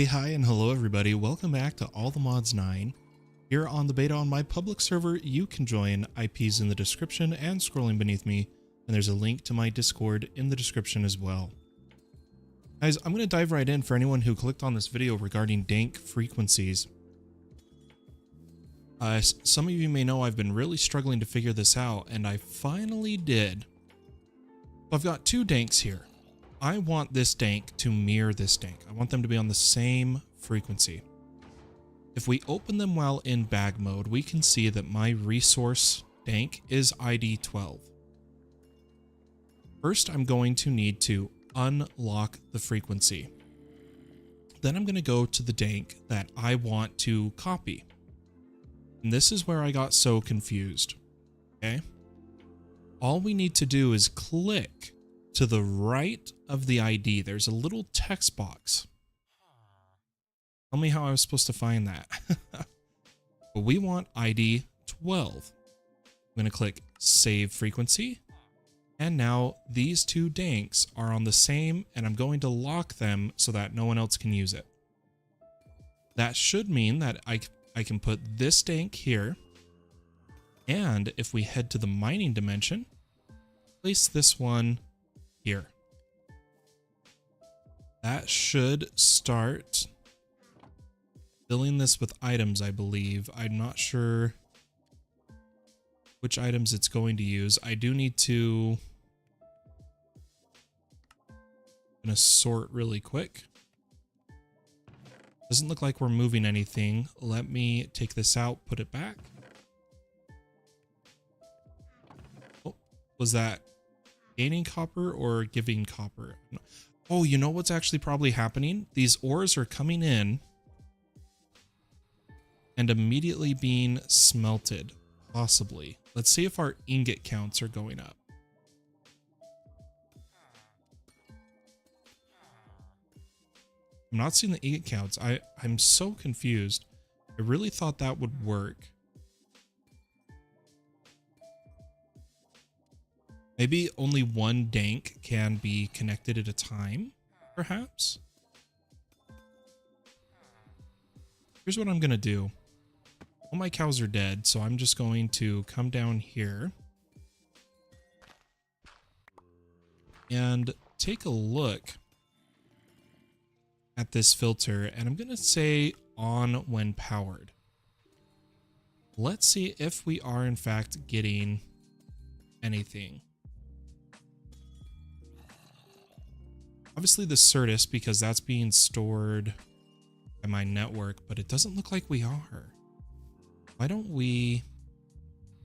Hey, hi, and hello everybody. Welcome back to All the Mods 9. Here on the beta on my public server, you can join. IPs in the description and scrolling beneath me, and there's a link to my Discord in the description as well. Guys, I'm going to dive right in for anyone who clicked on this video regarding Dank frequencies. Some of you may know I've been really struggling to figure this out, and I finally did. I've got two Danks here. I want this Dank to mirror this Dank. I want them to be on the same frequency. If we open them while in bag mode, we can see that my resource Dank is ID 12. First, I'm going to need to unlock the frequency. Then I'm going to go to the Dank that I want to copy. And this is where I got so confused. Okay? All we need to do is click to the right of the ID. There's a little text box. Tell me how I was supposed to find that. But we want ID 12. I'm going to click Save Frequency. And now these two Danks are on the same, and I'm going to lock them so that no one else can use it. That should mean that I can put this Dank here. And if we head to the mining dimension, place this one here. That should start filling this with items, I believe. I'm not sure which items it's going to use. I do need to sort really quick. Doesn't look like we're moving anything. Let me take this out, put it back. Oh, was that gaining copper or giving copper? Oh, you know what's actually probably happening? These ores are coming in and immediately being smelted, possibly. Let's see if our ingot counts are going up. I'm not seeing the ingot counts. I'm so confused. I really thought that would work. Maybe only one Dank can be connected at a time, perhaps? Here's what I'm going to do. All my cows are dead, so I'm just going to come down here and take a look at this filter, and I'm going to say on when powered. Let's see if we are in fact getting anything. Obviously the Certus, because that's being stored by my network, but it doesn't look like we are. Why don't we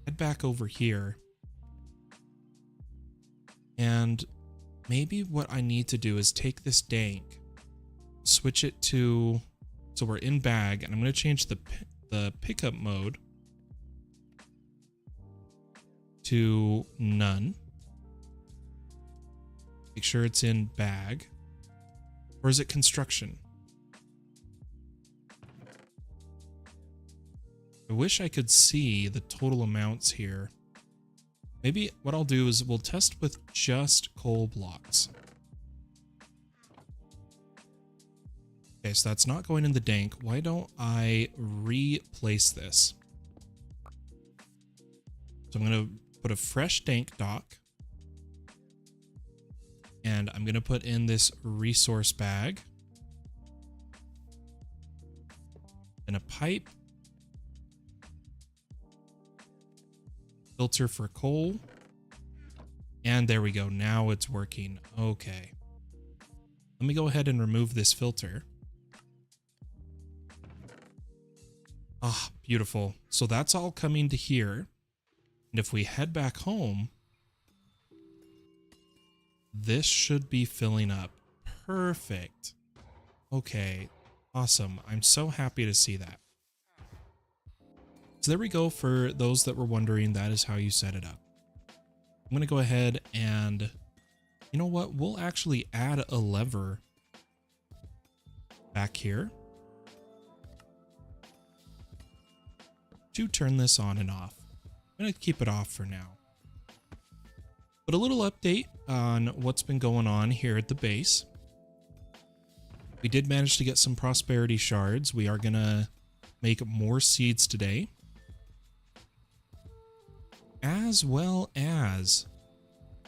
head back over here? And maybe what I need to do is take this Dank, switch it to, so we're in bag, and I'm going to change the pickup mode to none. Make sure it's in bag. Or is it construction? I wish I could see the total amounts here. Maybe what I'll do is we'll test with just coal blocks. Okay, so that's not going in the Dank. Why don't I replace this? So I'm going to put a fresh Dank dock. And I'm going to put in this resource bag. And a pipe. Filter for coal. And there we go. Now it's working. Okay. Let me go ahead and remove this filter. Ah, beautiful. So that's all coming to here. And if we head back home, this should be filling up. Perfect. Okay. Awesome. I'm so happy to see that. So there we go. For those that were wondering, that is how you set it up. I'm going to go ahead and, you know what? We'll actually add a lever back here to turn this on and off. I'm going to keep it off for now. But a little update on what's been going on here at the base. We did manage to get some prosperity shards. We are gonna make more seeds today. As well as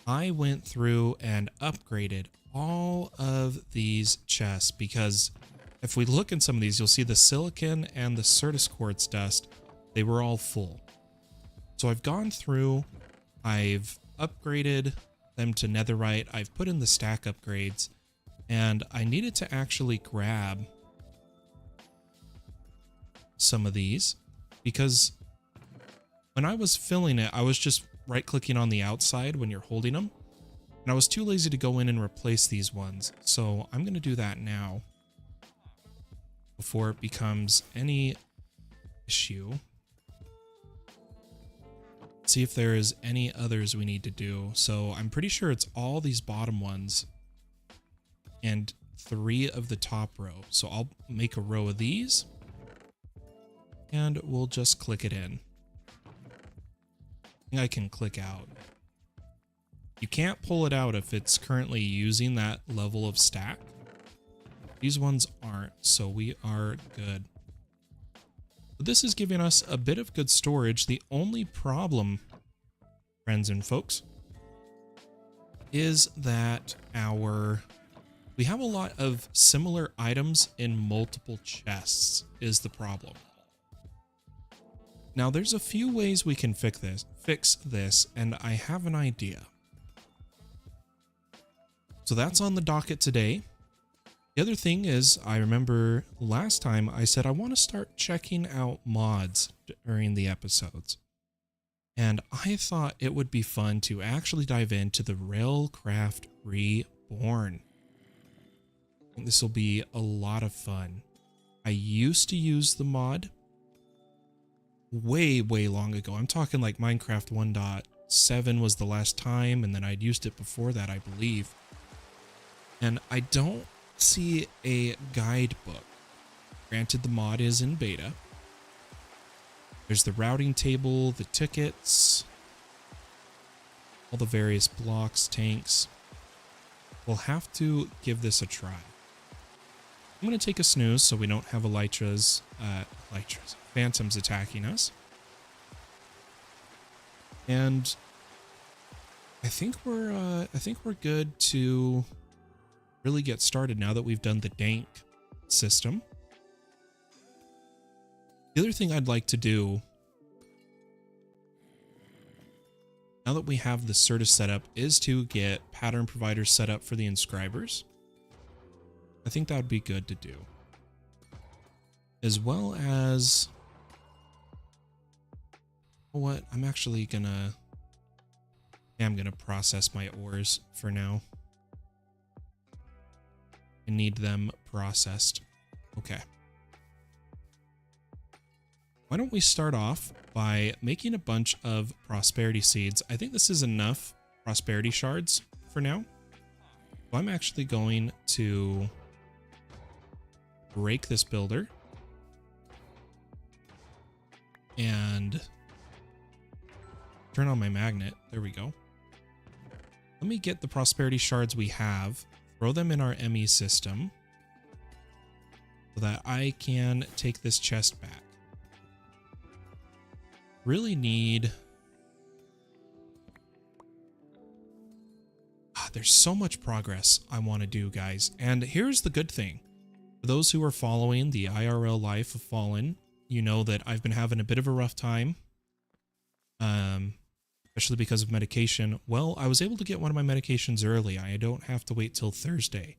I went through and upgraded all of these chests, because if we look in some of these, you'll see the silicon and the Certus quartz dust, they were all full. So I've gone through, I've upgraded them to netherite, I've put in the stack upgrades, and I needed to actually grab some of these because when I was filling it, I was just right-clicking on the outside when you're holding them, and I was too lazy to go in and replace these ones. So I'm going to do that now before it becomes any issue. See if there is any others we need to do. So I'm pretty sure it's all these bottom ones and 3 of the top row. So I'll make a row of these and we'll just click it in. I think I can click out. You can't pull it out if it's currently using that level of stack. These ones aren't, so we are good. But this is giving us a bit of good storage. The only problem, friends and folks, is that we have a lot of similar items in multiple chests is the problem. Now there's a few ways we can fix this, and I have an idea. So that's on the docket today. The other thing is, I remember last time I said I want to start checking out mods during the episodes. And I thought it would be fun to actually dive into the Railcraft Reborn. I think this will be a lot of fun. I used to use the mod way long ago. I'm talking like Minecraft 1.7 was the last time, and then I'd used it before that, I believe. And I don't see a guidebook. Granted, the mod is in beta. There's the routing table, the tickets, all the various blocks, tanks. We'll have to give this a try. I'm going to take a snooze so we don't have phantoms attacking us. And I think we're good to really get started now that we've done the Dank system. The other thing I'd like to do, now that we have the Certus set up, is to get pattern providers set up for the inscribers. I think that would be good to do. As well as, what, I'm gonna process my ores for now. I need them processed. Okay. Why don't we start off by making a bunch of prosperity seeds? I think this is enough prosperity shards for now. So I'm actually going to break this builder and turn on my magnet. There we go. Let me get the prosperity shards we have, throw them in our ME system so that I can take this chest back. Really need... there's so much progress I want to do, guys. And here's the good thing. For those who are following the IRL life of Fallen, you know that I've been having a bit of a rough time. Especially because of medication. Well, I was able to get one of my medications early. I don't have to wait till Thursday.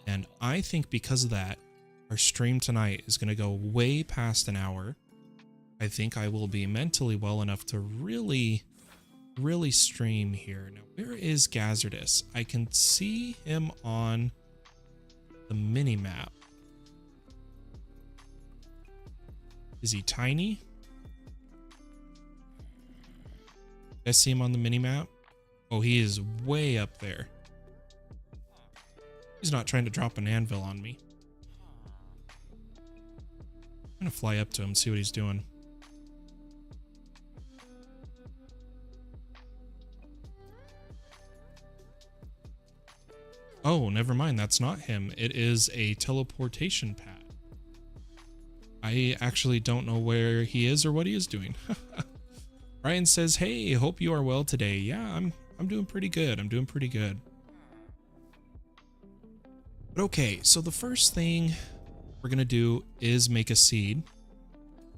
And I think because of that, our stream tonight is going to go way past an hour. I think I will be mentally well enough to really stream here. Now, where is Gazardus? I can see him on the mini-map. Is he tiny? I see him on the mini-map. Oh, he is way up there. He's not trying to drop an anvil on me. I'm gonna fly up to him, see what he's doing. Oh, never mind. That's not him. It is a teleportation pad. I actually don't know where he is or what he is doing. Ryan says, "Hey, hope you are well today." Yeah, I'm doing pretty good. I'm doing pretty good. But okay, so the first thing we're gonna do is make a seed.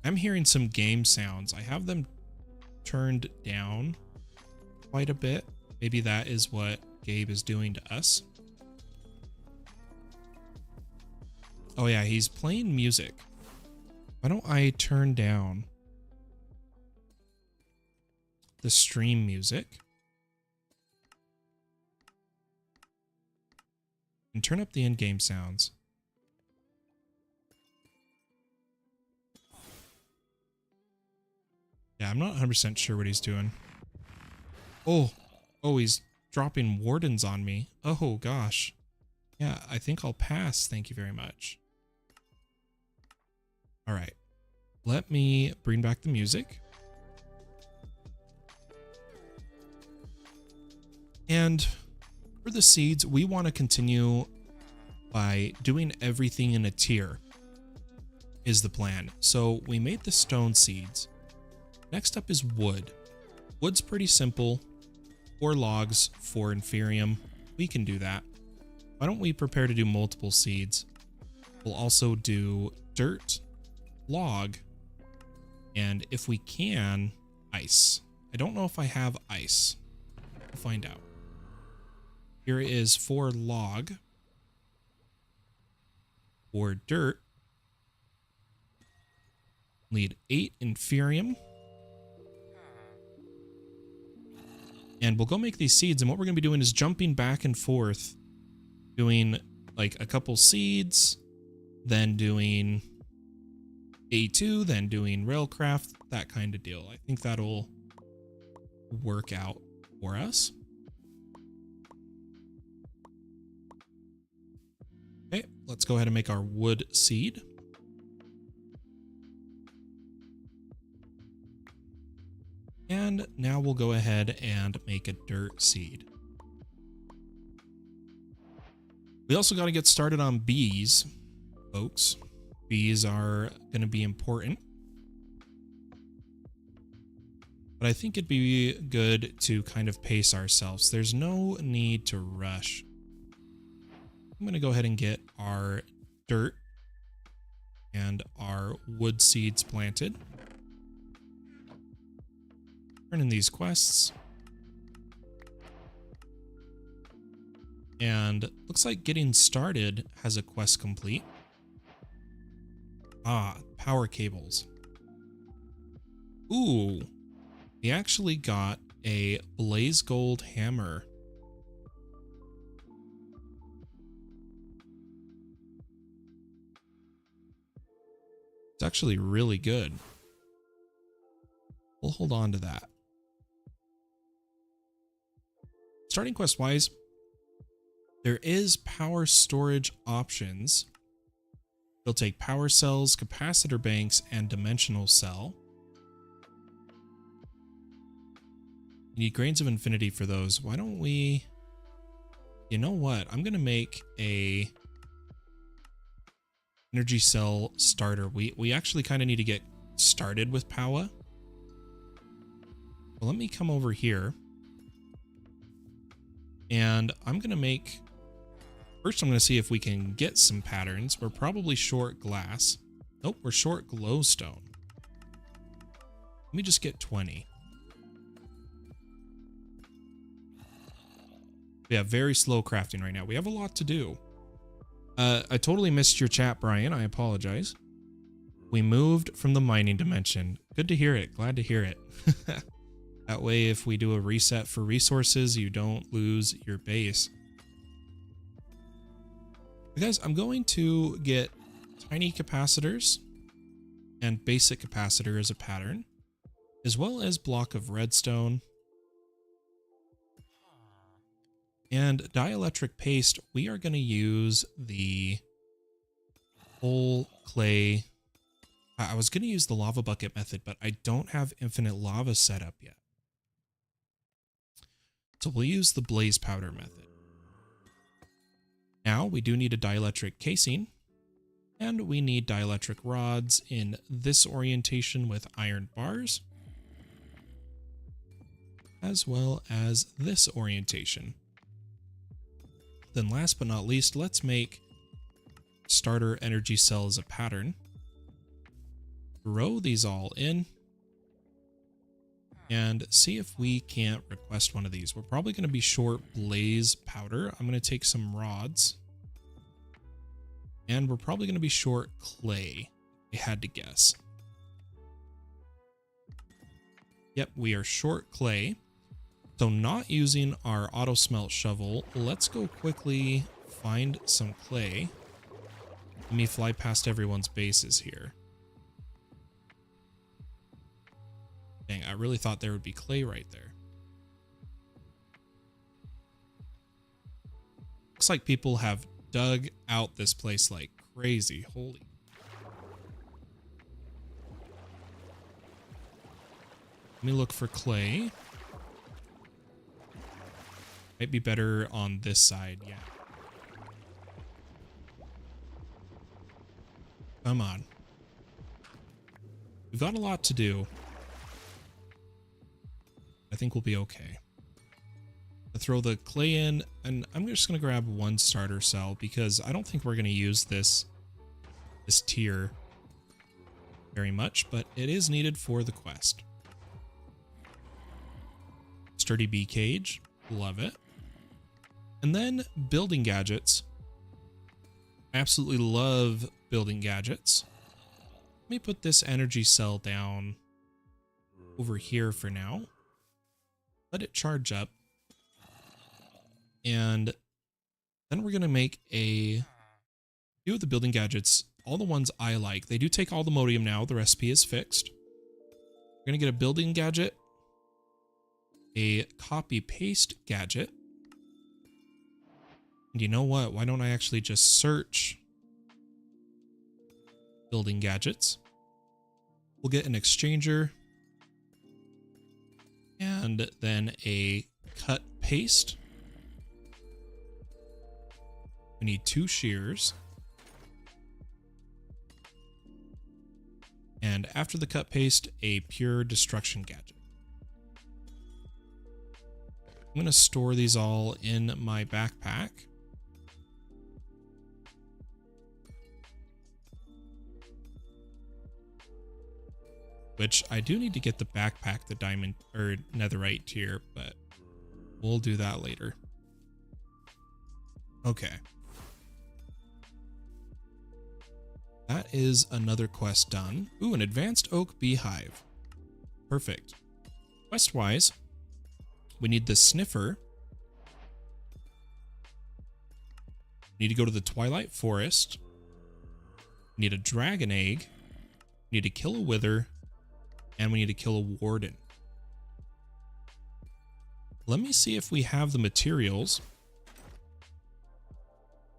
I'm hearing some game sounds. I have them turned down quite a bit. Maybe that is what Gabe is doing to us. Oh yeah, he's playing music. Why don't I turn down the stream music and turn up the in-game sounds? Yeah, I'm not 100% sure what he's doing. Oh, he's dropping wardens on me. Oh gosh. Yeah, I think I'll pass. Thank you very much. All right, let me bring back the music. And for the seeds, we want to continue by doing everything in a tier is the plan. So we made the stone seeds. Next up is wood. Wood's pretty simple. 4 logs, 4 inferium. We can do that. Why don't we prepare to do multiple seeds? We'll also do dirt, log, and if we can, ice. I don't know if I have ice. We'll find out. Here is 4 log, 4 dirt, need 8 inferium, and we'll go make these seeds. And what we're going to be doing is jumping back and forth, doing like a couple seeds, then doing A2, then doing Railcraft, that kind of deal. I think that'll work out for us. Okay, let's go ahead and make our wood seed. And now we'll go ahead and make a dirt seed. We also got to get started on bees, folks. Bees are going to be important. But I think it'd be good to kind of pace ourselves. There's no need to rush. I'm going to go ahead and get our dirt and our wood seeds planted. Turn in these quests. And looks like getting started has a quest complete. Ah, power cables. Ooh, we actually got a blaze gold hammer. It's actually really good. We'll hold on to that. Starting quest wise, there is power storage options. It'll take power cells, capacitor banks, and dimensional cell. You need grains of infinity for those. Why don't we... You know what? I'm going to make a energy cell starter. We actually kind of need to get started with power. Well, let me come over here. And I'm going to make... First, I'm going to see if we can get some patterns. We're probably short glass. Nope, we're short glowstone. Let me just get 20. We have very slow crafting right now. We have a lot to do. I totally missed your chat, Brian. I apologize. We moved from the mining dimension. Good to hear it. Glad to hear it. That way, if we do a reset for resources, you don't lose your base. Guys, I'm going to get tiny capacitors and basic capacitor as a pattern, as well as block of redstone. And dielectric paste, we are going to use the whole clay. I was going to use the lava bucket method, but I don't have infinite lava set up yet. So we'll use the blaze powder method. Now we do need a dielectric casing, and we need dielectric rods in this orientation with iron bars, as well as this orientation. Then last but not least, let's make starter energy cell as a pattern. Throw these all in and see if we can't request one of these. We're probably going to be short blaze powder. I'm going to take some rods. And we're probably going to be short clay. I had to guess. Yep, we are short clay. So not using our auto smelt shovel, let's go quickly find some clay. Let me fly past everyone's bases here. Dang, I really thought there would be clay right there. Looks like people have dug out this place like crazy. Holy. Let me look for clay. Might be better on this side, yeah. Come on. We've got a lot to do. I think we'll be okay. I'll throw the clay in, and I'm just going to grab one starter cell because I don't think we're going to use this tier very much, but it is needed for the quest. Sturdy bee cage. Love it. And then building gadgets. I absolutely love building gadgets. Let me put this energy cell down over here for now. Let it charge up. And then we're going to make a few of the building gadgets, all the ones I like. They do take all the modium now. The recipe is fixed. We're going to get a building gadget, a copy paste gadget. And you know what? Why don't I actually just search building gadgets? We'll get an exchanger and then a cut paste. We need 2 shears. And after the cut paste, a pure destruction gadget. I'm going to store these all in my backpack. Which I do need to get the backpack, the diamond or netherite tier, but we'll do that later. Okay. That is another quest done. Ooh, an advanced oak beehive. Perfect. Quest-wise, we need the sniffer. We need to go to the Twilight Forest. We need a dragon egg. We need to kill a wither. And we need to kill a warden. Let me see if we have the materials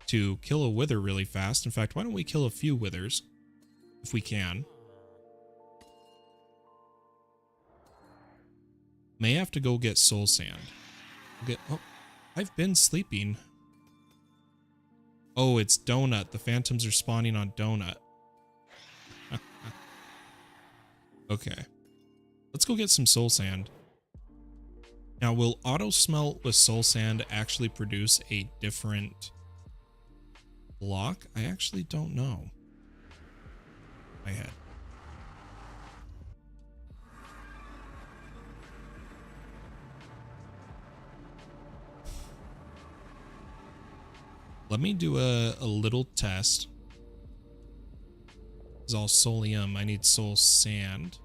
to kill a wither really fast. In fact, why don't we kill a few withers if we can? May have to go get soul sand. Oh, I've been sleeping. Oh, it's Donut. The phantoms are spawning on Donut. Okay. Let's go get some soul sand. Now, will auto smelt with soul sand actually produce a different block? I actually don't know. My head. Let me do a little test. This is all soulium. I need soul sand.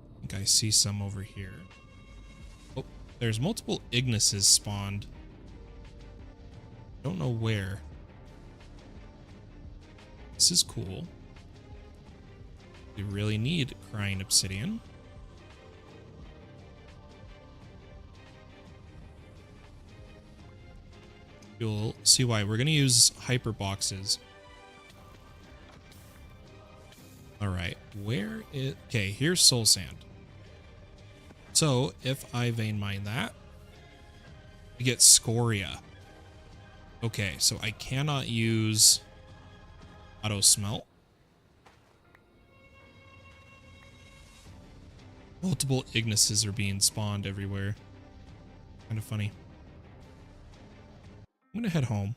I think I see some over here. Oh, there's multiple Ignises spawned. Don't know where. This is cool. We really need crying obsidian. You'll see why. We're going to use hyper boxes. All right, where is... Okay, here's soul sand. So if I vein mine that, We get scoria. Okay, so I cannot use auto smelt. Multiple Ignises are being spawned everywhere. Kind of funny. I'm gonna head home.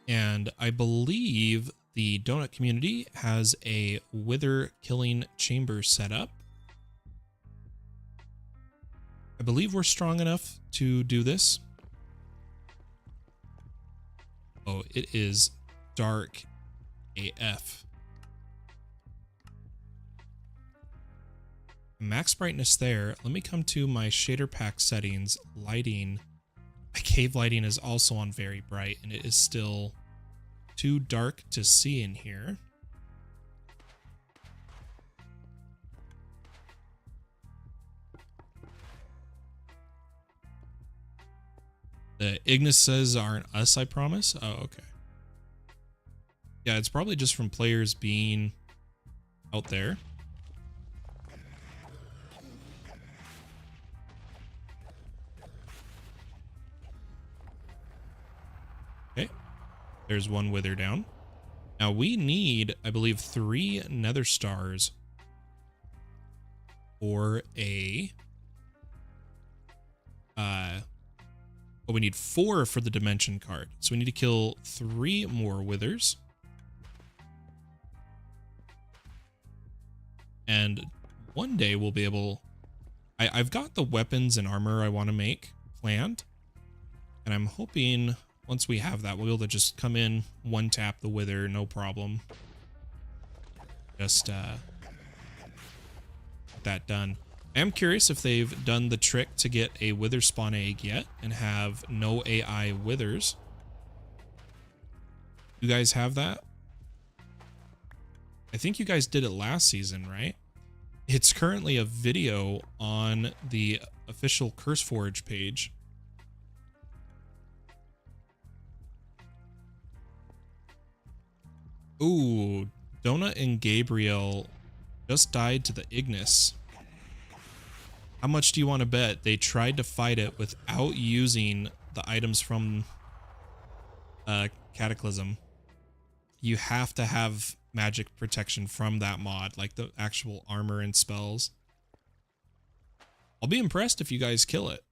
And I believe the donut community has a wither killing chamber set up. I believe we're strong enough to do this. Oh, it is dark AF. Max brightness there. Let me come to my shader pack settings. Lighting. My cave lighting is also on very bright, and it is still too dark to see in here. The Ignises aren't us, I promise. Oh, okay. Yeah, it's probably just from players being out there. Okay. There's one wither down. Now we need, I believe, 3 nether stars for a well, we need 4 for the dimension card. So we need to kill 3 more withers. And one day we'll be able... I've got the weapons and armor I want to make planned. And I'm hoping once we have that, we'll be able to just come in, one tap the wither, no problem. Just get that done. I am curious if they've done the trick to get a wither spawn egg yet and have no AI withers. You guys have that? I think you guys did it last season, right? It's currently a video on the official CurseForge page. Ooh, Donut and Gabriel just died to the Ignis. How much do you want to bet they tried to fight it without using the items from Cataclysm? You have to have magic protection from that mod, like the actual armor and spells. I'll be impressed if you guys kill it.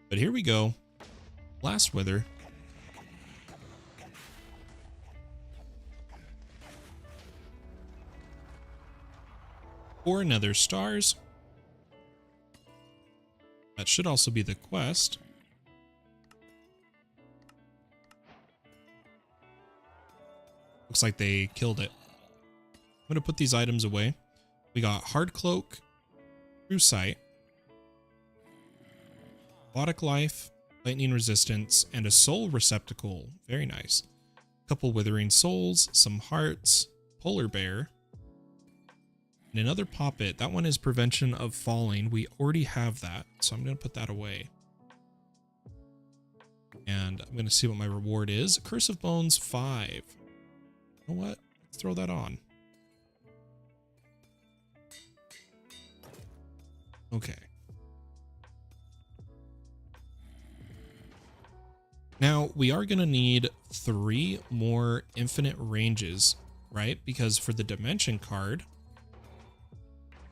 But here we go. Last wither. 4 nether stars. That should also be the quest. Looks like they killed it. I'm going to put these items away. We got Hard Cloak, True Sight, Aquatic Life, Lightning Resistance, and a Soul Receptacle. Very nice. A couple Withering Souls, some Hearts, Polar Bear, and another Poppet. That one is Prevention of Falling. We already have that, so I'm going to put that away. And I'm going to see what my reward is. Curse of Bones 5. You know what? Let's throw that on. Okay. Now, we are going to need 3 more infinite ranges, right? Because for the dimension card,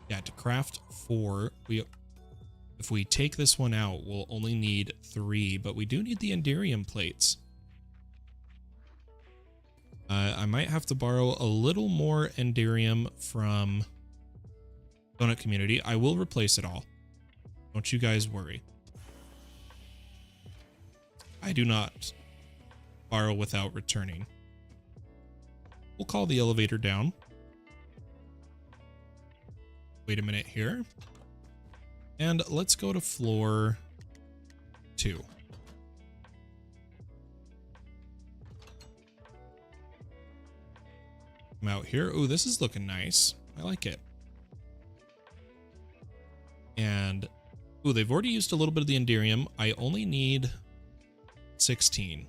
yeah, to craft 4, if we take this one out, we'll only need 3, but we do need the Enderium plates. I might have to borrow a little more Enderium from Donut Community. I will replace it all. Don't you guys worry. I do not borrow without returning. We'll call the elevator down. Wait a minute here. And let's go to floor 2. Come out here. Ooh, this is looking nice. I like it. And, ooh, they've already used a little bit of the Enderium. I only need 16.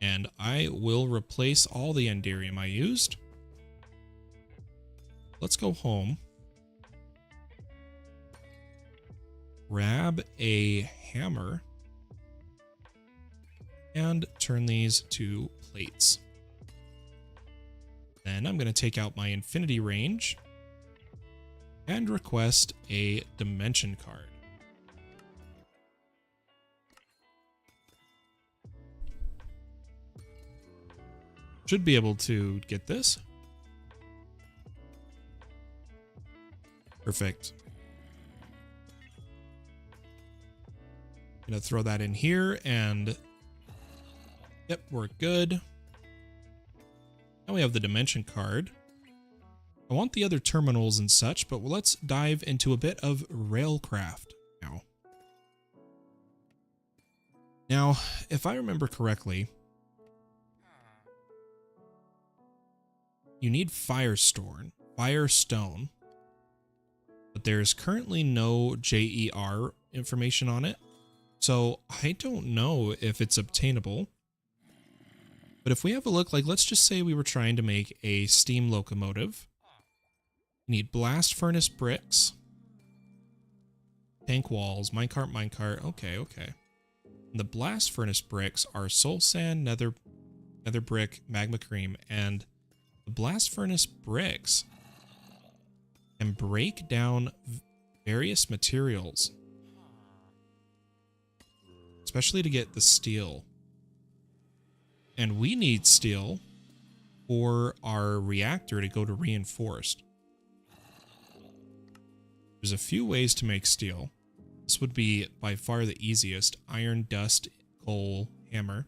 And I will replace all the Enderium I used. Let's go home. Grab a hammer. And turn these to plates. Then I'm going to take out my infinity range. And request a dimension card. Should be able to get this. Perfect. Gonna throw that in here and yep, we're good. Now we have the dimension card. I want the other terminals and such, but let's dive into a bit of Railcraft now. Now, if I remember correctly, you need Firestone, but there's currently no JER information on it, so I don't know if it's obtainable. But if we have a look, like let's just say we were trying to make a steam locomotive. We need blast furnace bricks, tank walls, minecart. Okay. And the blast furnace bricks are soul sand, nether brick, magma cream, and the blast furnace bricks can break down various materials, especially to get the steel. And we need steel for our reactor to go to reinforced. There's a few ways to make steel. This would be by far the easiest. Iron, dust, coal, hammer.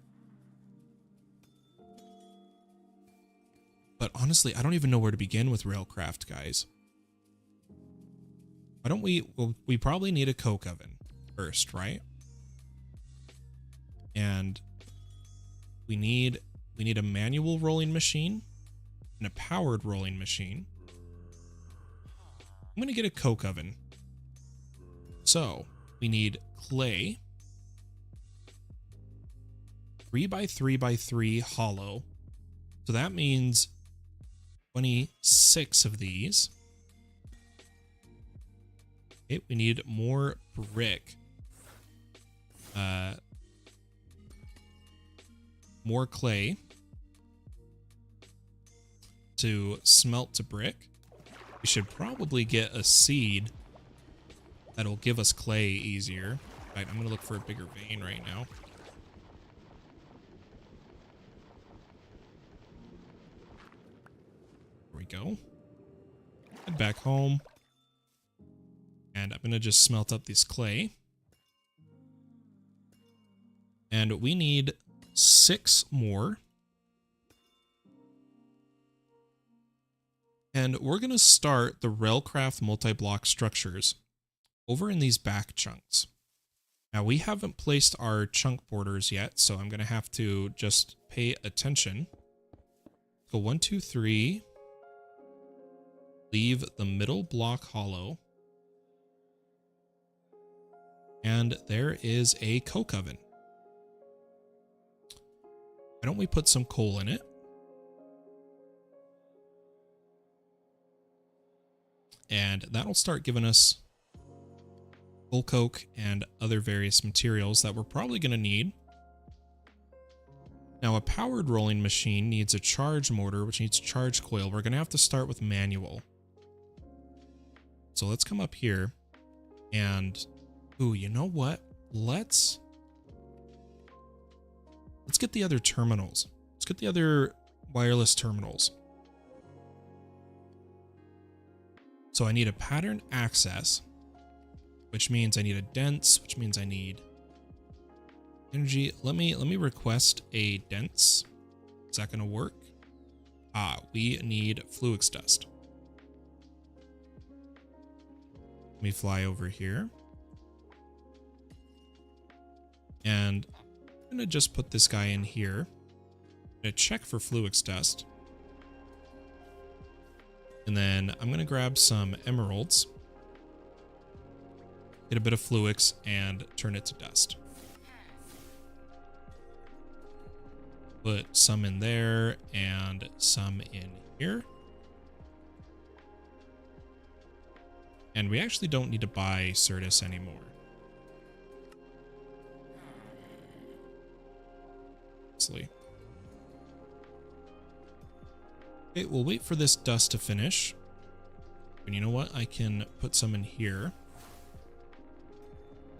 But honestly, I don't even know where to begin with Railcraft, guys. Why don't we... Well, we probably need a coke oven first, right? And we need a manual rolling machine and a powered rolling machine. I'm going to get a coke oven. So, we need clay. 3x3x3 hollow. So that means 26 of these. Okay, we need more brick. More clay to smelt to brick. We should probably get a seed that'll give us clay easier. Right, I'm gonna look for a bigger vein right now. There we go. Head back home. And I'm gonna just smelt up this clay. And we need 6 more. And we're going to start the Railcraft multi-block structures over in these back chunks. Now, we haven't placed our chunk borders yet, so I'm going to have to just pay attention. Go 1, 2, 3. Leave the middle block hollow. And there is a coke oven. Why don't we put some coal in it? And that'll start giving us full coke and other various materials that we're probably going to need. Now, a powered rolling machine needs a charge motor, which needs charge coil. We're going to have to start with manual. So let's come up here and, ooh, you know what? Let's get the other terminals. Let's get the other wireless terminals. So I need a pattern access, which means I need a dense, which means I need energy. Let me request a dense. Is that going to work? We need fluix dust. Let me fly over here. And I'm going to just put this guy in here. I'm going to check for fluix dust. And then I'm going to grab some emeralds, get a bit of fluix, and turn it to dust. Put some in there and some in here. And we actually don't need to buy Certus anymore. Okay, we'll wait for this dust to finish. And you know what? I can put some in here.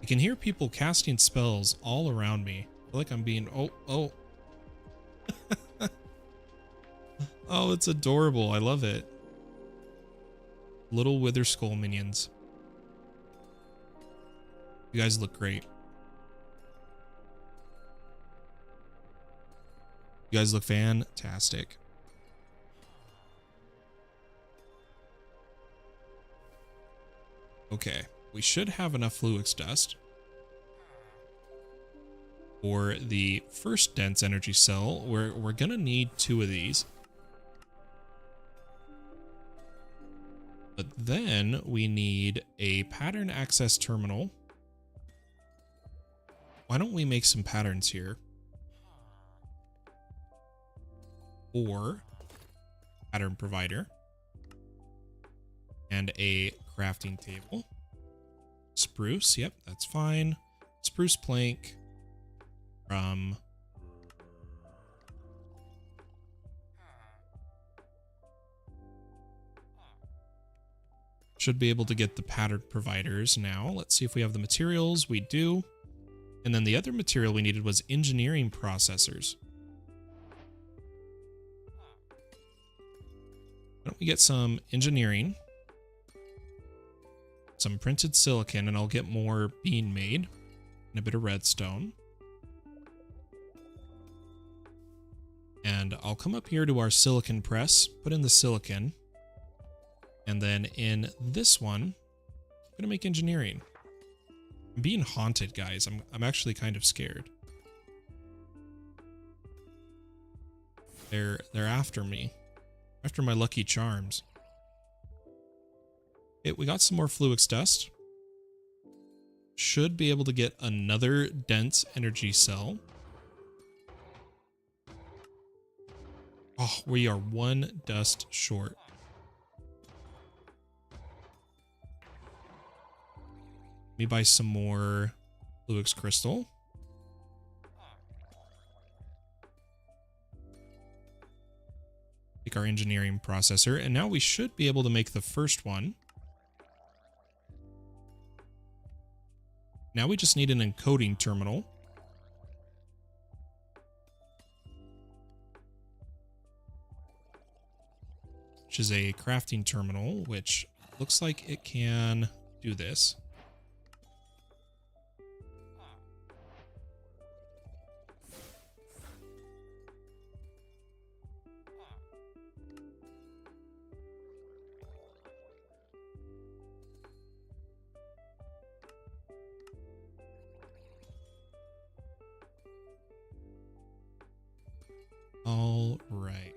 I can hear people casting spells all around me. I feel like I'm being... Oh. Oh, it's adorable. I love it. Little Wither Skull minions. You guys look great. You guys look fantastic. Okay, we should have enough Fluix dust for the first dense energy cell. We're gonna need 2 of these. But then we need a pattern access terminal. Why don't we make some patterns here? Or pattern provider. And a crafting table. Spruce, yep, that's fine. Spruce plank from... Should be able to get the pattern providers now. Let's see if we have the materials. We do. And then the other material we needed was engineering processors. Why don't we get some engineering? Some printed silicon, and I'll get more bean made. And a bit of redstone. And I'll come up here to our silicon press, put in the silicon. And then in this one, I'm gonna make engineering. I'm being haunted, guys. I'm actually kind of scared. They're after me. After my lucky charms. Okay, we got some more Fluix dust. Should be able to get another dense energy cell. Oh, we are 1 dust short. Let me buy some more Fluix crystal. Take our engineering processor, and now we should be able to make the first one. Now we just need an encoding terminal. Which is a crafting terminal, which looks like it can do this. All right.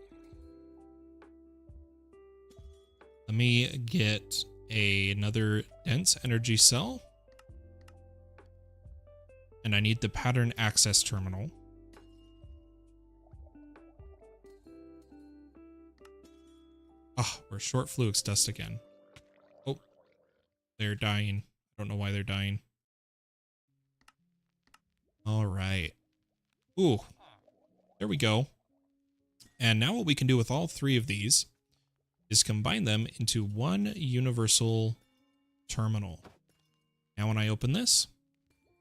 Let me get another dense energy cell. And I need the pattern access terminal. Ah, we're short Fluix dust again. Oh, they're dying. I don't know why they're dying. All right. Ooh, there we go. And now what we can do with all 3 of these is combine them into one universal terminal. Now when I open this,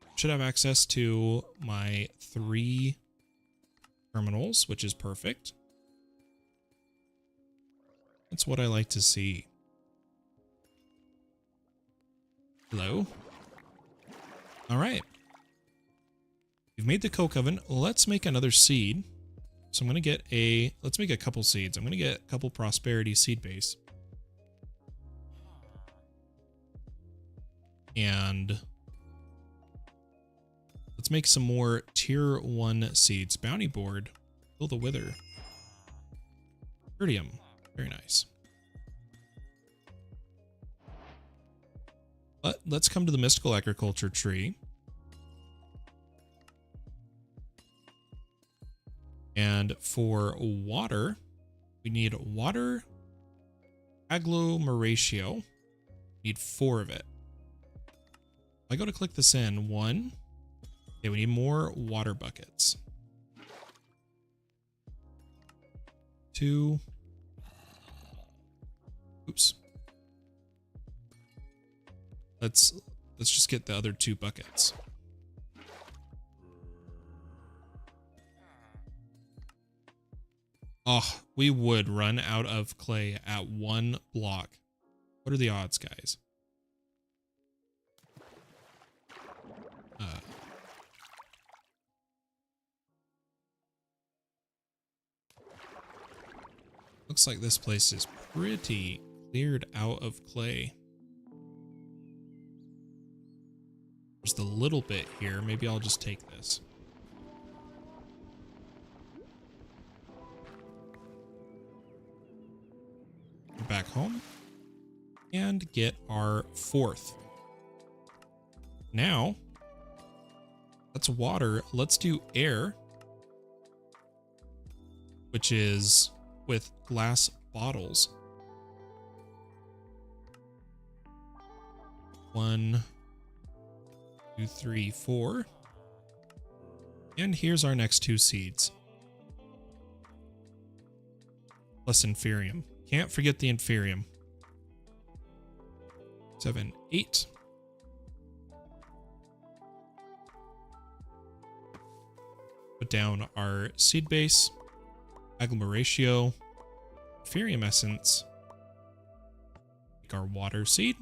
I should have access to my 3 terminals, which is perfect. That's what I like to see. Hello? All right. We've made the coke oven. Let's make another seed. So I'm going to get let's make a couple seeds. I'm going to get a couple prosperity seed base. And let's make some more tier 1 seeds. Bounty board. Fill the wither. Iridium. Very nice. But let's come to the mystical agriculture tree. And for water, we need water agglomeratio. Need 4 of it. I go to click this in. 1. Okay, we need more water buckets. 2. Oops. Let's just get the other 2 buckets. Oh, we would run out of clay at 1 block. What are the odds, guys? Looks like this place is pretty cleared out of clay. There's the little bit here. Maybe I'll just take this. Back home and get our 4th. Now, that's water. Let's do air, which is with glass bottles. 1, 2, 3, 4. And here's our next 2 seeds. Plus inferium. Can't forget the inferium. 7, 8. Put down our seed base, agglomeratio, inferium essence, make our water seed.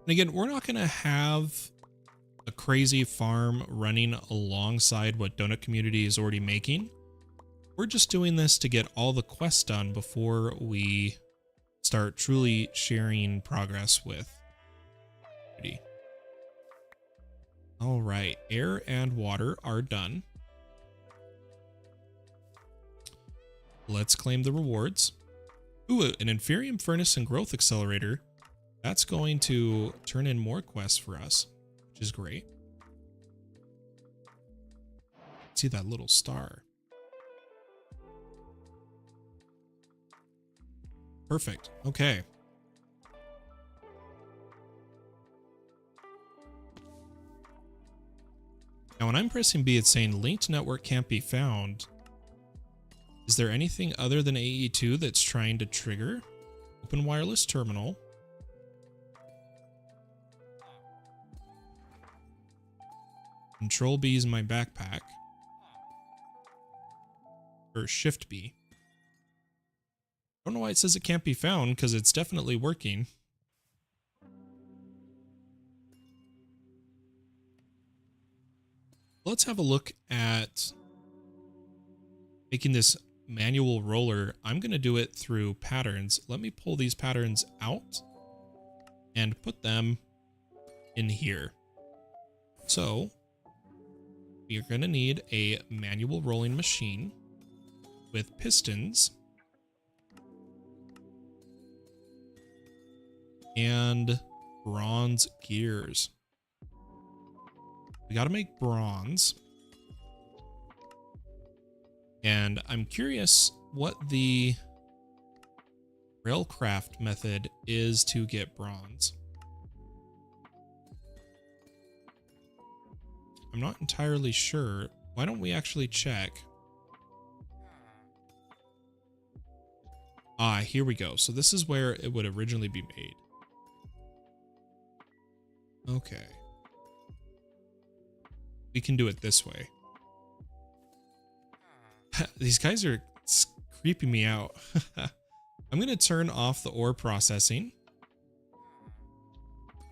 And again, we're not going to have a crazy farm running alongside what Donut Community is already making. We're just doing this to get all the quests done before we start truly sharing progress with community. All right, air and water are done. Let's claim the rewards. Ooh, an inferium furnace and growth accelerator. That's going to turn in more quests for us, which is great. See that little star. Perfect. Okay. Now, when I'm pressing B, it's saying linked network can't be found. Is there anything other than AE2 that's trying to trigger? Open wireless terminal. Control B is my backpack. Or Shift B. I don't know why it says it can't be found, because it's definitely working. Let's have a look at making this manual roller. I'm going to do it through patterns. Let me pull these patterns out and put them in here. So we are going to need a manual rolling machine with pistons and bronze gears. We got to make bronze. And I'm curious what the Railcraft method is to get bronze. I'm not entirely sure. Why don't we actually check? Ah, here we go. So this is where it would originally be made. Okay. We can do it this way. These guys are creeping me out. I'm going to turn off the ore processing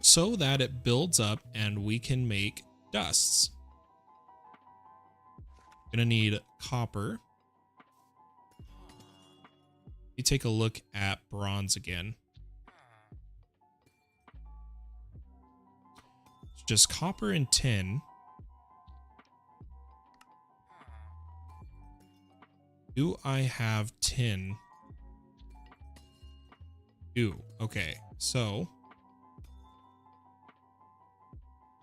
so that it builds up and we can make dusts. I'm going to need copper. Let me take a look at bronze again. It's just copper and tin. Do I have tin? Do. Okay, so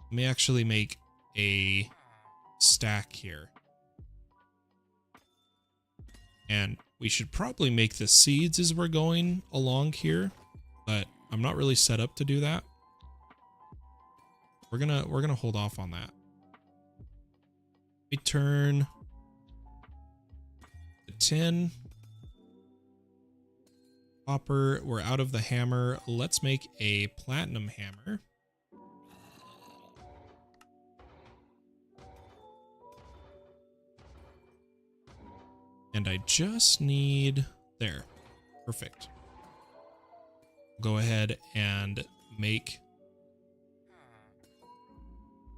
let me actually make a stack here. And we should probably make the seeds as we're going along here, but I'm not really set up to do that. We're gonna hold off on that. We turn the tin. Copper, we're out of the hammer. Let's make a platinum hammer. And I just need, there, perfect. Go ahead and make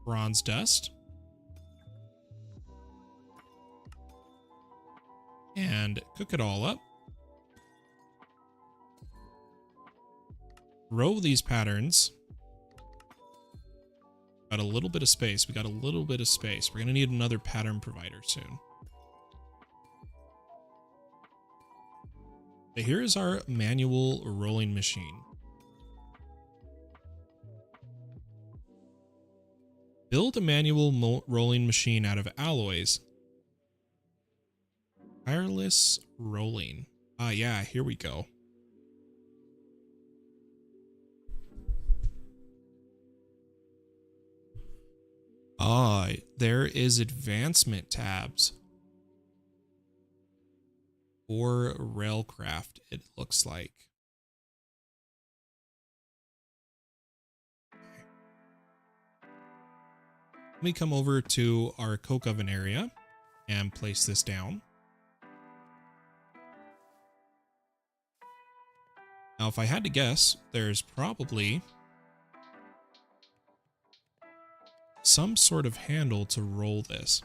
bronze dust. And cook it all up. Row these patterns. Got a little bit of space. We got a little bit of space. We're going to need another pattern provider soon. So here is our manual rolling machine. Build a manual rolling machine out of alloys. Tireless rolling. Ah, yeah, here we go. Ah, there is advancement tabs. For Railcraft, it looks like. Let me come over to our coke oven area and place this down. Now, if I had to guess, there's probably some sort of handle to roll this.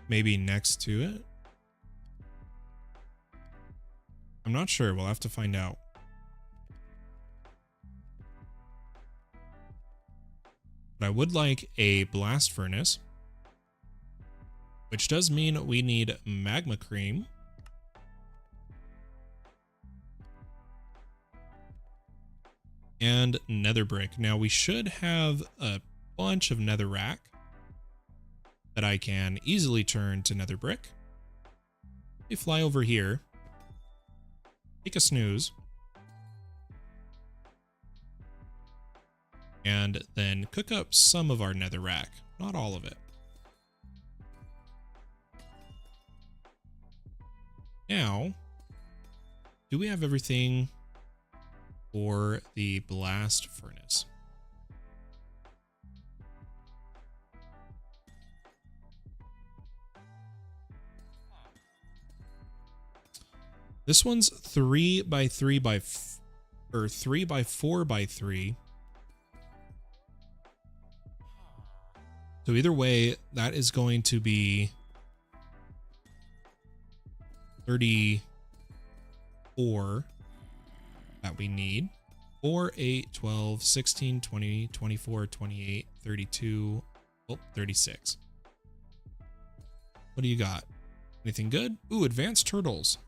Maybe next to it? I'm not sure. We'll have to find out. But I would like a blast furnace, which does mean we need magma cream. And nether brick. Now we should have a bunch of netherrack that I can easily turn to nether brick. We fly over here, take a snooze, and then cook up some of our netherrack, not all of it. Now, do we have everything for the blast furnace? This one's 3 by 3 by 3 by 4 by 3. So either way, that is going to be 34 that we need. 4, 8, 12, 16, 20, 24, 28, 32, oh, 36. What do you got? Anything good? Ooh, advanced turtles.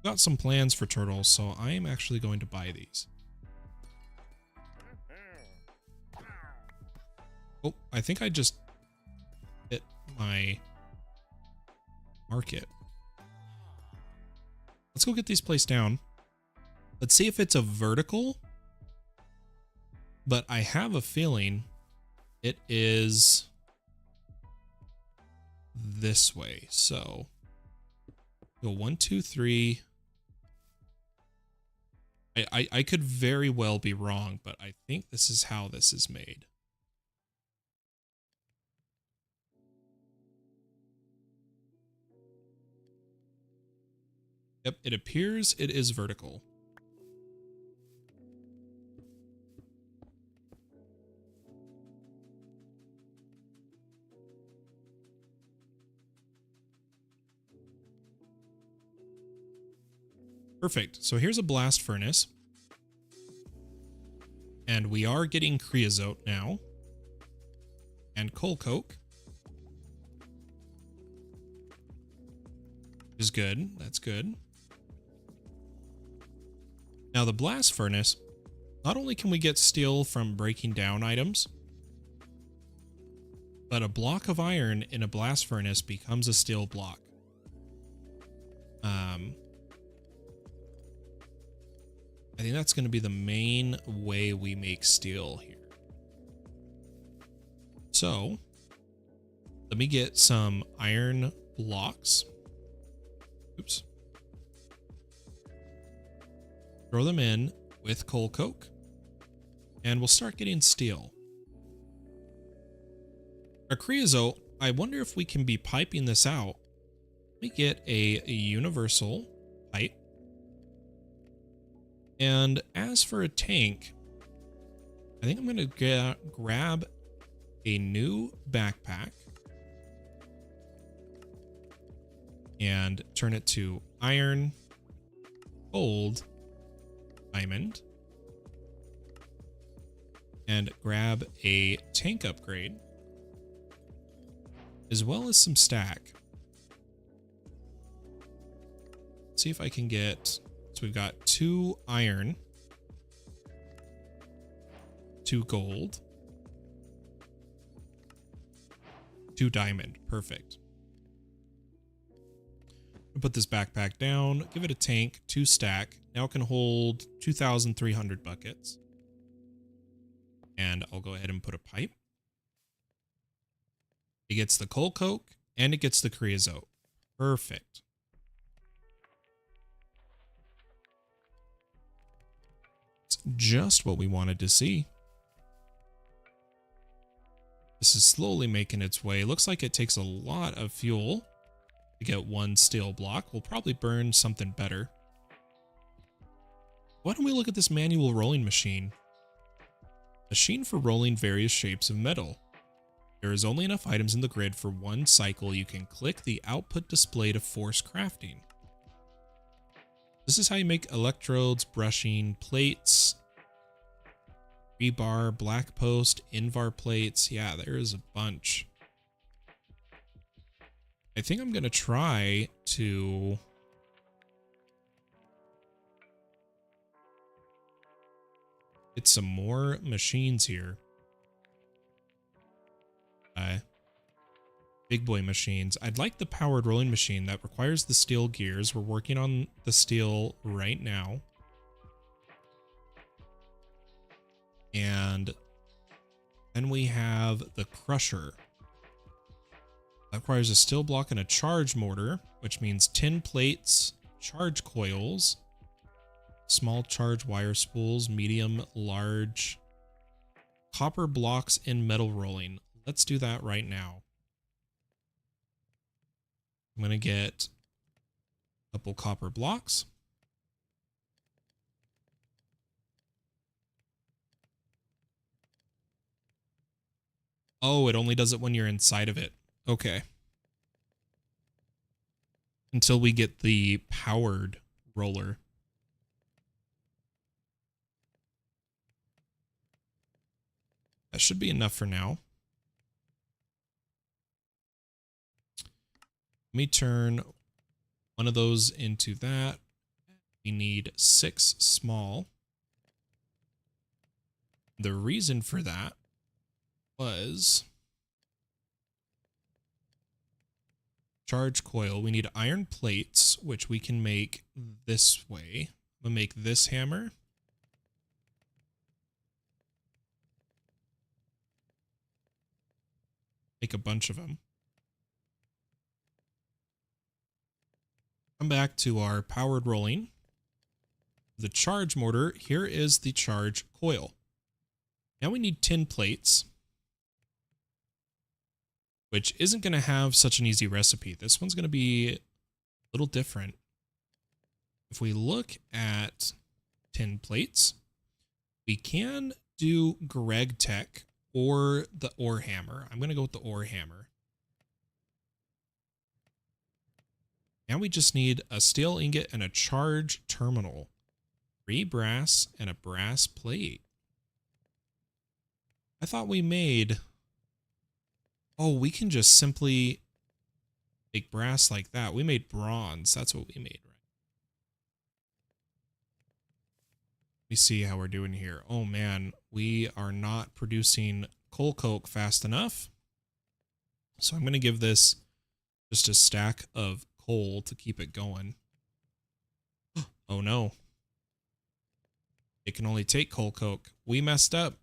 Got some plans for turtles, so I am actually going to buy these. Oh, I think I just hit my market. Let's go get these placed down. Let's see if it's a vertical, but I have a feeling it is this way. So go 1, 2, 3. I could very well be wrong, but I think this is how this is made. Yep, it appears it is vertical. Perfect. So here's a blast furnace. And we are getting creosote now. and coal coke. Is good. That's good. Now the blast furnace, not only can we get steel from breaking down items, but a block of iron in a blast furnace becomes a steel block. I think that's going to be the main way we make steel here. So let me get some iron blocks. Oops. Throw them in with coal coke, and we'll start getting steel. Our creosote, I wonder if we can be piping this out. Let me get a universal pipe. And as for a tank, I think I'm going to grab a new backpack and turn it to iron, gold, diamond, and grab a tank upgrade, as well as some stack. Let's see if I can get, so we've got 2 iron, 2 gold, 2 diamond. Perfect. Put this backpack down, give it a tank, 2 stack. Now it can hold 2,300 buckets. And I'll go ahead and put a pipe. It gets the coal coke and it gets the creosote. Perfect. It's just what we wanted to see. This is slowly making its way. Looks like it takes a lot of fuel to get 1 steel block. We'll probably burn something better. Why don't we look at this manual rolling machine? Machine for rolling various shapes of metal. There is only enough items in the grid for 1 cycle. You can click the output display to force crafting. This is how you make electrodes, brushing, plates, rebar, black post, invar plates. Yeah, there is a bunch. I think I'm going to try to get some more machines here. Big boy machines. I'd like the powered rolling machine that requires the steel gears. We're working on the steel right now. And then we have the crusher. That requires a steel block and a charge mortar, which means tin plates, charge coils, small charge wire spools, medium, large, copper blocks, and metal rolling. Let's do that right now. I'm going to get a couple copper blocks. Oh, it only does it when you're inside of it. Okay. Until we get the powered roller. That should be enough for now. Let me turn one of those into that. We need 6 small. The reason for that was charge coil. We need iron plates, which we can make this way. I'm gonna make this hammer. Make a bunch of them. Come back to our powered rolling. The charge mortar, here is the charge coil. Now we need tin plates, which isn't going to have such an easy recipe. This one's going to be a little different. If we look at tin plates, we can do Greg Tech or the ore hammer. I'm going to go with the ore hammer. Now we just need a steel ingot and a charge terminal, 3 brass and a brass plate. I thought we made Oh, we can just simply make brass like that. We made bronze. That's what we made, right? Let me see how we're doing here. Oh man, we are not producing coal coke fast enough. So I'm going to give this just a stack of coal to keep it going. Oh no. It can only take coal coke. We messed up.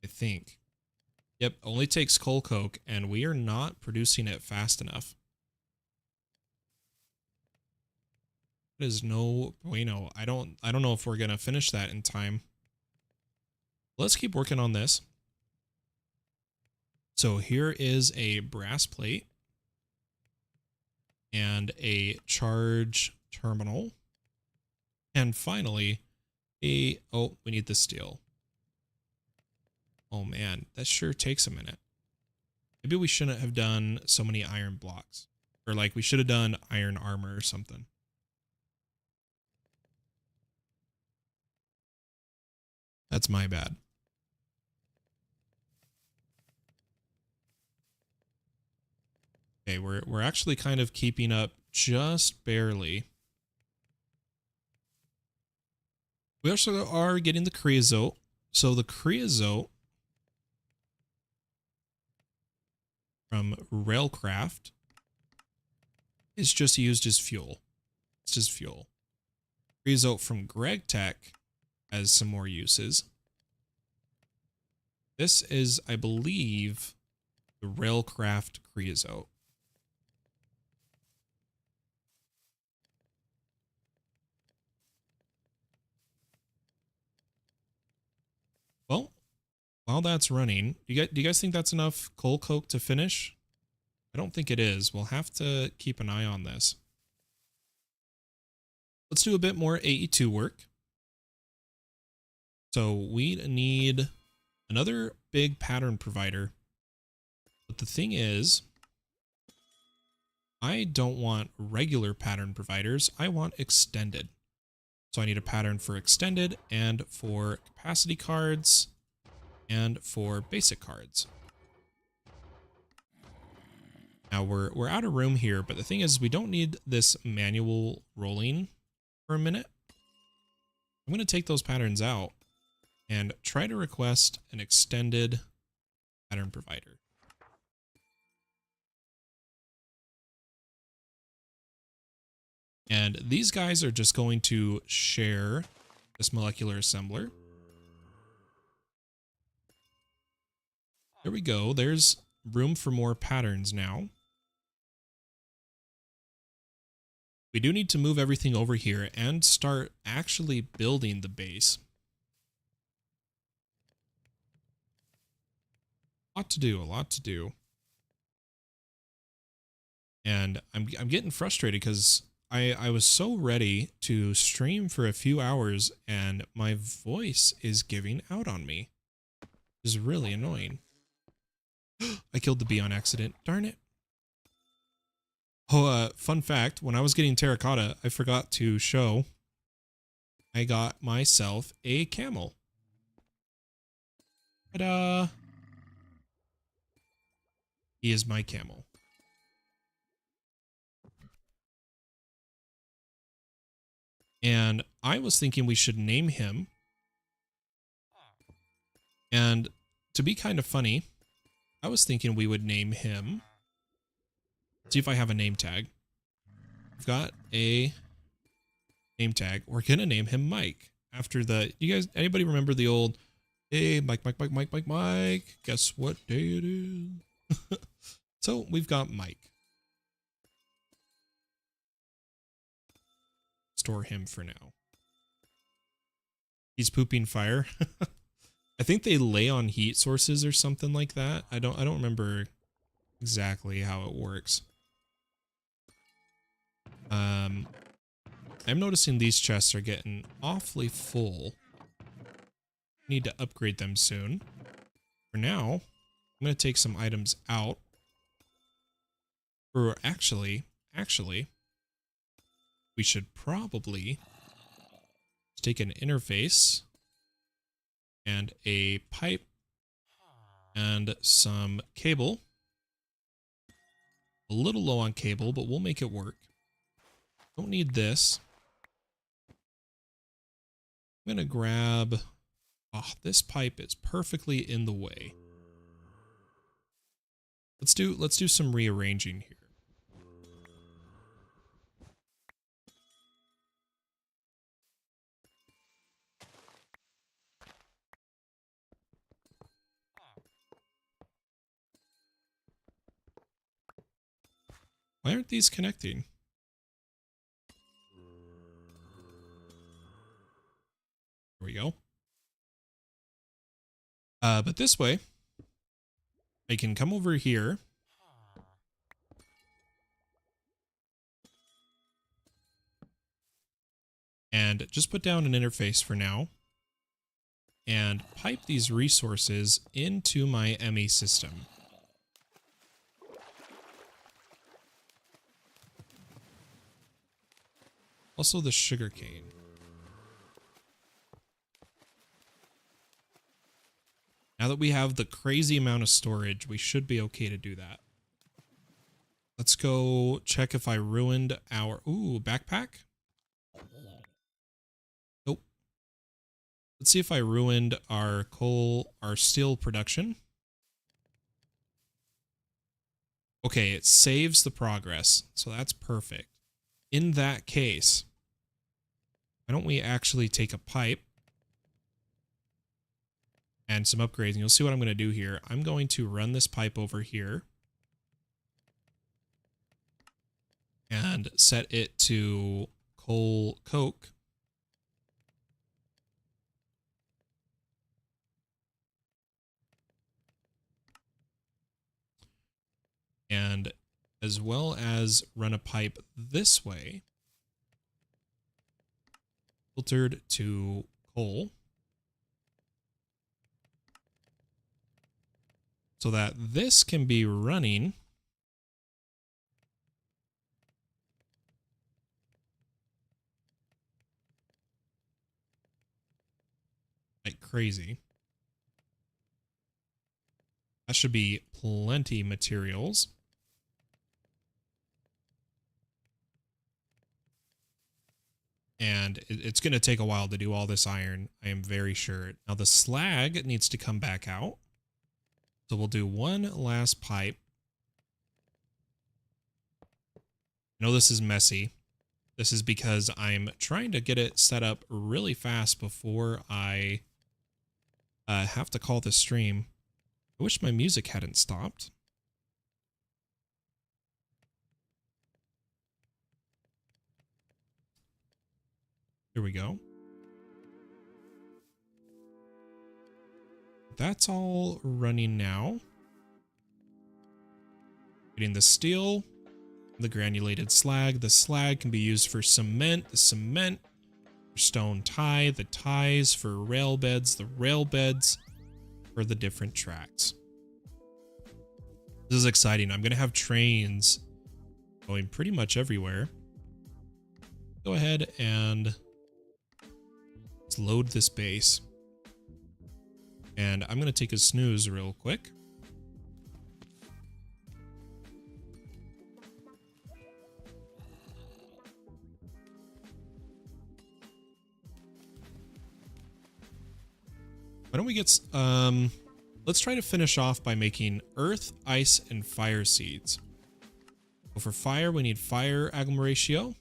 I think. Yep, only takes coal coke, and we are not producing it fast enough. That is no bueno. I don't know if we're gonna finish that in time. Let's keep working on this. So here is a brass plate and a charge terminal. And finally, oh, we need the steel. Oh man, that sure takes a minute. Maybe we shouldn't have done so many iron blocks. Or like we should have done iron armor or something. That's my bad. Okay, we're actually kind of keeping up just barely. We also are getting the creosote. So the creosote from Railcraft is just used as fuel. It's just fuel. Creosote from Tech has some more uses. This is, I believe, the Railcraft creosote. Well, while that's running, do you guys think that's enough coal coke to finish? I don't think it is. We'll have to keep an eye on this. Let's do a bit more AE2 work. So we need another big pattern provider. But the thing is, I don't want regular pattern providers. I want extended. So I need a pattern for extended and for capacity cards and for basic cards. Now we're out of room here, but the thing is we don't need this manual rolling for a minute. I'm going to take those patterns out and try to request an extended pattern provider. And these guys are just going to share this molecular assembler. There we go. There's room for more patterns now. We do need to move everything over here and start actually building the base. A lot to do, a lot to do. And I'm getting frustrated because I was so ready to stream for a few hours and my voice is giving out on me. This is really annoying. I killed the bee on accident. Darn it. Oh, fun fact, when I was getting terracotta, I forgot to show I got myself a camel. Ta-da! He is my camel. And I was thinking we should name him. And to be kind of funny, I was thinking we would name him. See if I have a name tag. I've got a name tag. We're going to name him Mike. After the, you guys, anybody remember the old, hey, Mike, Mike, Mike, Mike, Mike, Mike, guess what day it is? So we've got Mike. Store him for now. He's pooping fire. I think they lay on heat sources or something like that. I don't remember exactly how it works. I'm noticing these chests are getting awfully full. Need to upgrade them soon. For now, I'm going to take some items out. Or actually, we should probably take an interface and a pipe and some cable. A little low on cable, but we'll make it work. Don't need this. I'm going to grab... Oh, this pipe is perfectly in the way. Let's do some rearranging here. Why aren't these connecting? There we go. But this way, I can come over here. And just put down an interface for now. And pipe these resources into my ME system. Also the sugarcane. Now that we have the crazy amount of storage, we should be okay to do that. Let's go check if I ruined our... Ooh, backpack? Nope. Let's see if I ruined our steel production. Okay, it saves the progress, so that's perfect. In that case, why don't we actually take a pipe and some upgrades, and you'll see what I'm going to do here. I'm going to run this pipe over here and set it to coal coke. And as well as run a pipe this way, filtered to coal, so that this can be running like crazy. That should be plenty materials. And it's going to take a while to do all this iron, I am very sure. Now the slag needs to come back out. So we'll do one last pipe. I know this is messy. This is because I'm trying to get it set up really fast before I have to call this stream. I wish my music hadn't stopped. Here we go. That's all running now. Getting the steel, the granulated slag. The slag can be used for cement, the cement for stone tie, the ties for rail beds, the rail beds for the different tracks. This is exciting. I'm going to have trains going pretty much everywhere. Go ahead and let's load this base. And I'm going to take a snooze real quick. Why don't we get... let's try to finish off by making earth, ice, and fire seeds. So for fire, we need fire agglomeratio.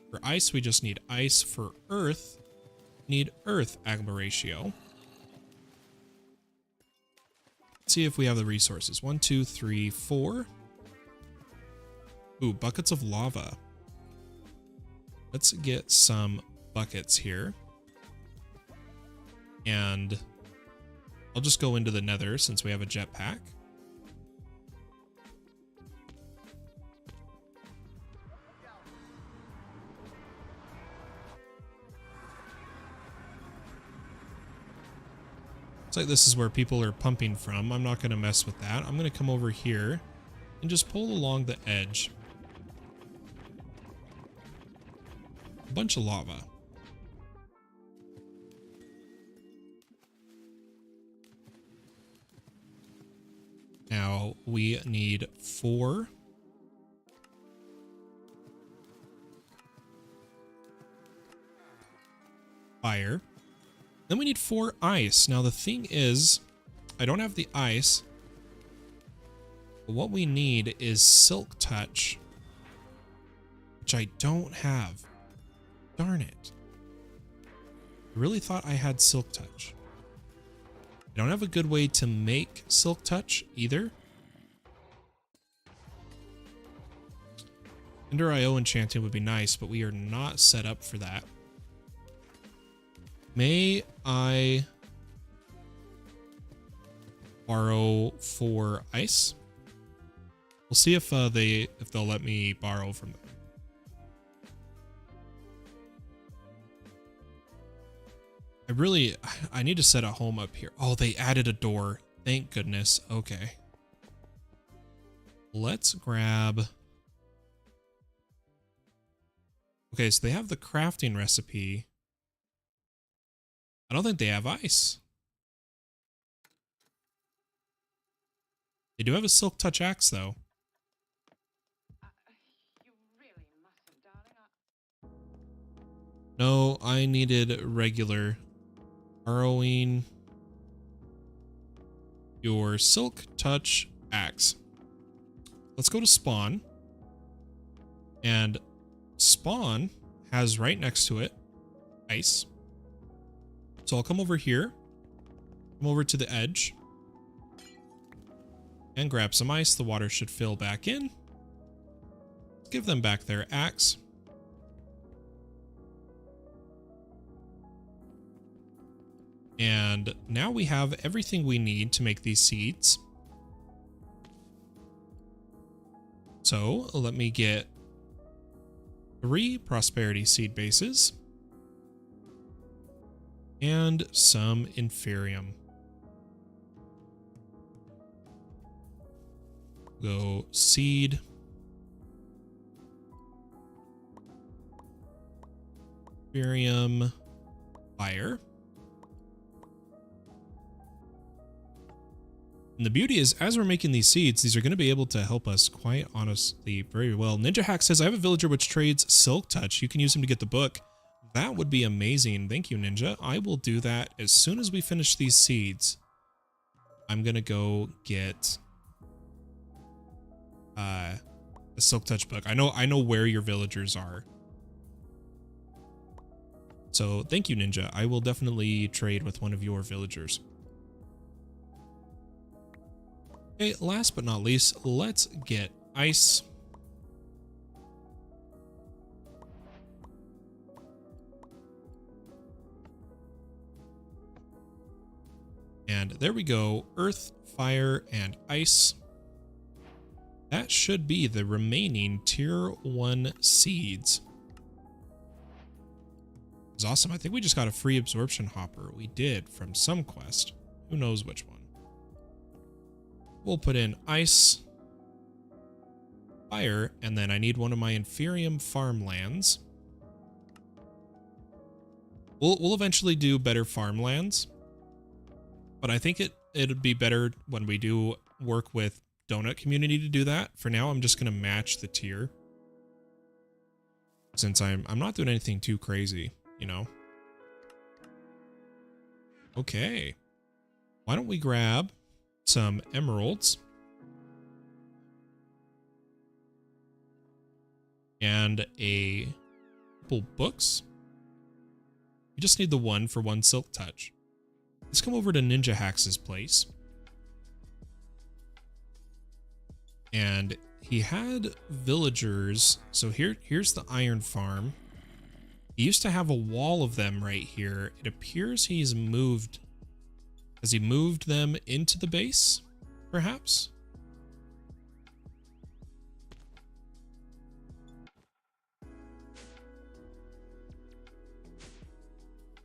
For ice, we just need ice. For earth, we need earth agglomeratio. Let's see if we have the resources. 1, 2, 3, 4. Ooh, buckets of lava. Let's get some buckets here. And I'll just go into the nether since we have a jetpack. Looks like this is where people are pumping from. I'm not going to mess with that. I'm going to come over here and just pull along the edge. A bunch of lava. Now we need 4 fire. Then we need 4 ice. Now the thing is, I don't have the ice. But what we need is silk touch, which I don't have. Darn it. I really thought I had silk touch. I don't have a good way to make silk touch either. Ender IO enchanting would be nice, but we are not set up for that. May I borrow 4 ice? We'll see if they'll let me borrow from them. I need to set a home up here. Oh, they added a door. Thank goodness. Okay. Let's grab. Okay, so they have the crafting recipe. I don't think they have ice. They do have a silk touch axe though. You really mustn't, darling. No, I needed regular. Borrowing your silk touch axe. Let's go to spawn. And spawn has right next to it ice. So I'll come over here. Come over to the edge. And grab some ice. The water should fill back in. Give them back their axe. And now we have everything we need to make these seeds. So let me get 3 prosperity seed bases and some inferium. Go seed. Inferium. Fire. And the beauty is, as we're making these seeds, these are going to be able to help us quite honestly very well. Ninja Hack says, I have a villager which trades Silk Touch. You can use him to get the book. That would be amazing. Thank you, Ninja. I will do that as soon as we finish these seeds. I'm going to go get a Silk Touch book. I know where your villagers are. So thank you, Ninja. I will definitely trade with one of your villagers. Okay, last but not least, let's get ice. And there we go, earth, fire, and ice. That should be the remaining tier 1 seeds. It's awesome. I think we just got a free absorption hopper. We did from some quest. Who knows which one. We'll put in ice, fire, and then I need one of my inferium farmlands. We'll eventually do better farmlands, but I think it'd be better when we do work with Donut Community to do that. For now, I'm just gonna match the tier, since I'm not doing anything too crazy, you know. Okay, why don't we grab some emeralds and a couple books. We just need the one for 1 silk touch. Let's come over to Ninja Hack's place. And he had villagers. So here's the iron farm. He used to have a wall of them right here. It appears he's moved. Has he moved them into the base, perhaps?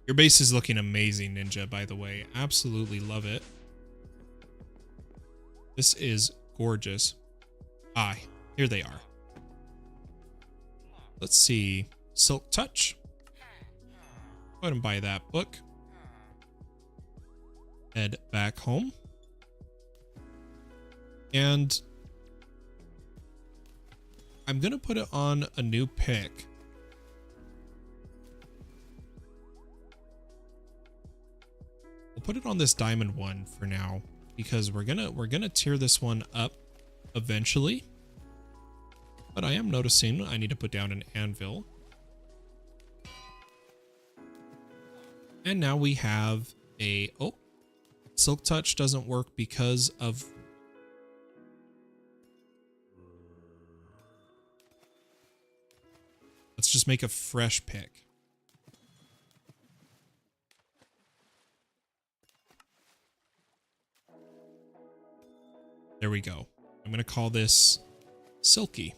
Your base is looking amazing, Ninja, by the way. Absolutely love it. This is gorgeous. Ah, here they are. Let's see. Silk Touch. Go ahead and buy that book. Head back home. And I'm going to put it on a new pick. We'll put it on this diamond one for now, because we're gonna tier this one up eventually. But I am noticing I need to put down an anvil. And now we have a, oh, silk touch doesn't work because of, let's just make a fresh pick. There we go. I'm going to call this Silky.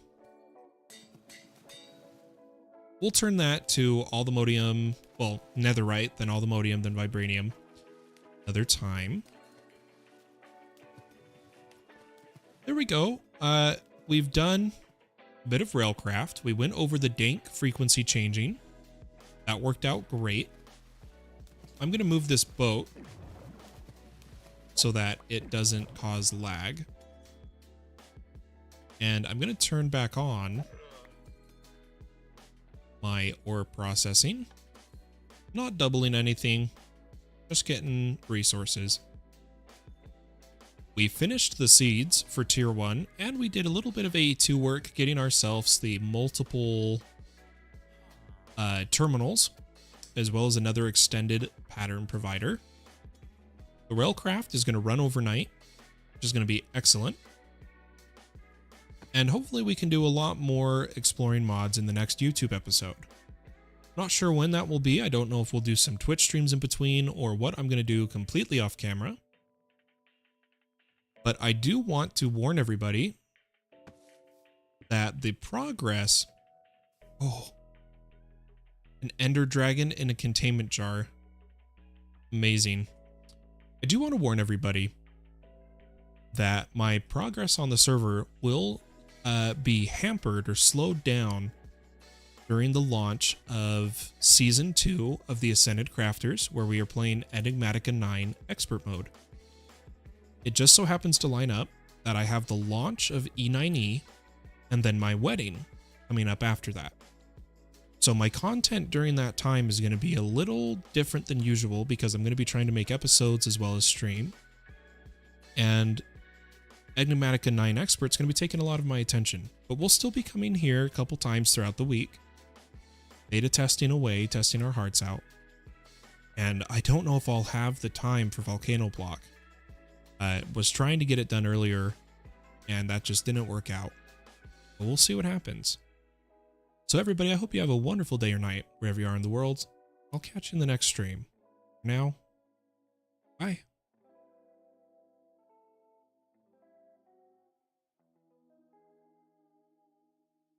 We'll turn that to Aldemodium, well, Netherite, then Aldemodium, then Vibranium. Another time. There we go. We've done a bit of Railcraft. We went over the Dank frequency changing. That worked out great. I'm going to move this boat so that it doesn't cause lag. And I'm going to turn back on my ore processing. Not doubling anything, just getting resources. We finished the seeds for tier 1, and we did a little bit of AE2 work getting ourselves the multiple terminals, as well as another extended pattern provider. The Railcraft is going to run overnight, which is going to be excellent. And hopefully we can do a lot more exploring mods in the next YouTube episode. Not sure when that will be. I don't know if we'll do some Twitch streams in between or what I'm going to do completely off camera. But I do want to warn everybody that the progress... Oh, an ender dragon in a containment jar. Amazing. I do want to warn everybody that my progress on the server will be hampered or slowed down during the launch of Season 2 of the Ascended Crafters, where we are playing Enigmatica 9 Expert Mode. It just so happens to line up that I have the launch of E9E and then my wedding coming up after that. So my content during that time is going to be a little different than usual because I'm going to be trying to make episodes as well as stream. And Enigmatica 9 Expert's going to be taking a lot of my attention, but we'll still be coming here a couple times throughout the week, beta testing away, testing our hearts out. And I don't know if I'll have the time for Volcano Block. I was trying to get it done earlier, and that just didn't work out. But we'll see what happens. So everybody, I hope you have a wonderful day or night, wherever you are in the world. I'll catch you in the next stream. For now, bye.